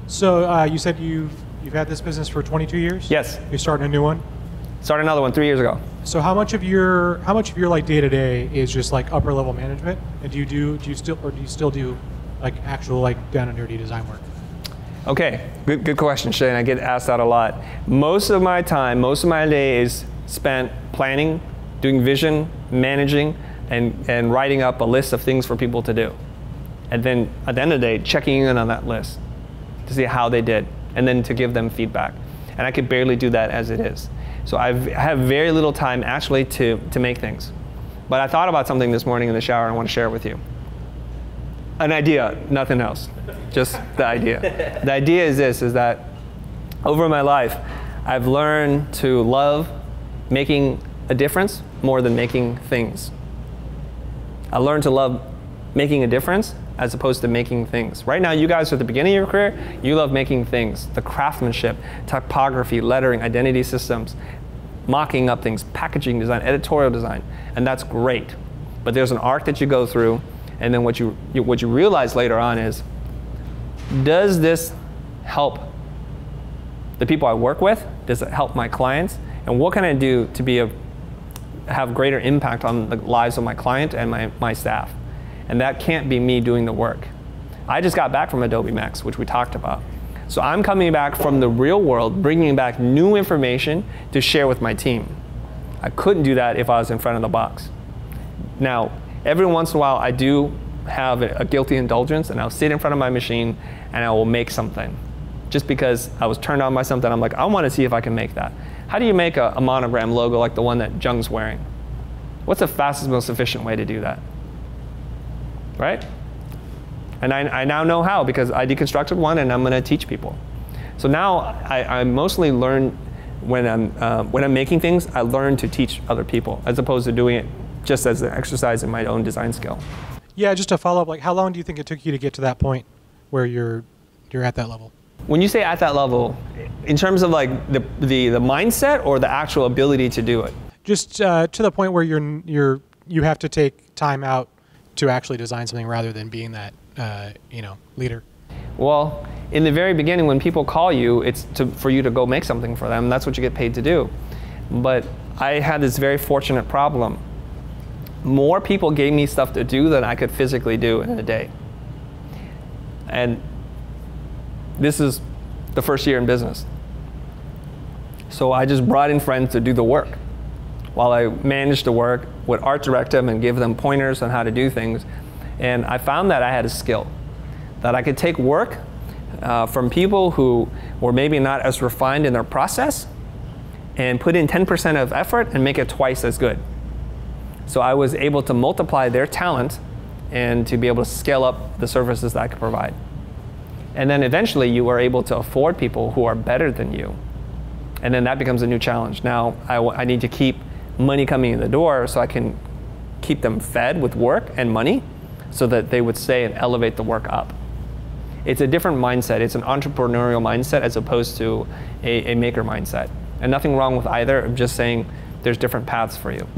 So you said you've had this business for 22 years? Yes. You're starting a new one? Started another one 3 years ago. So how much of your like day-to-day is just like upper level management? And do you still do like actual like down and dirty design work? Okay, good question, Shane. I get asked that a lot. Most of my time, most of my day is spent planning, doing vision, managing, and writing up a list of things for people to do. And then at the end of the day, checking in on that list to see how they did, and then to give them feedback. And I could barely do that as it is. So I have very little time actually to make things. But I thought about something this morning in the shower and I want to share it with you. An idea, nothing else, just the idea. The idea is this, is that over my life, I've learned to love making a difference more than making things. I learned to love making a difference as opposed to making things. Right now, you guys are at the beginning of your career, you love making things, the craftsmanship, typography, lettering, identity systems, mocking up things, packaging design, editorial design, and that's great. But there's an arc that you go through, and then what you realize later on is, does this help the people I work with? Does it help my clients? And what can I do to have greater impact on the lives of my client and my staff? And that can't be me doing the work. I just got back from Adobe Max, which we talked about. So I'm coming back from the real world, bringing back new information to share with my team. I couldn't do that if I was in front of the box. Now, every once in a while, I do have a guilty indulgence, and I'll sit in front of my machine and I will make something. Just because I was turned on by something, I'm like, I want to see if I can make that. How do you make a monogram logo like the one that Jung's wearing? What's the fastest, most efficient way to do that? Right? And I now know how, because I deconstructed one and I'm going to teach people. So now I mostly learn when I'm making things, I learn to teach other people as opposed to doing it just as an exercise in my own design skill. Yeah, just to follow up, like how long do you think it took you to get to that point where you're at that level? When you say at that level, in terms of like the mindset or the actual ability to do it? Just to the point where you have to take time out to actually design something rather than being that leader. Well, in the very beginning, when people call you, it's for you to go make something for them. That's what you get paid to do. But I had this very fortunate problem. More people gave me stuff to do than I could physically do in a day. And this is the first year in business. So I just brought in friends to do the work. While I managed the work, would art direct them and give them pointers on how to do things. And I found that I had a skill, that I could take work from people who were maybe not as refined in their process and put in 10% of effort and make it twice as good. So I was able to multiply their talent and to be able to scale up the services that I could provide. And then eventually you are able to afford people who are better than you. And then that becomes a new challenge. Now I need to keep money coming in the door so I can keep them fed with work and money so that they would stay and elevate the work up. It's a different mindset. It's an entrepreneurial mindset as opposed to a maker mindset. And nothing wrong with either. I'm just saying there's different paths for you.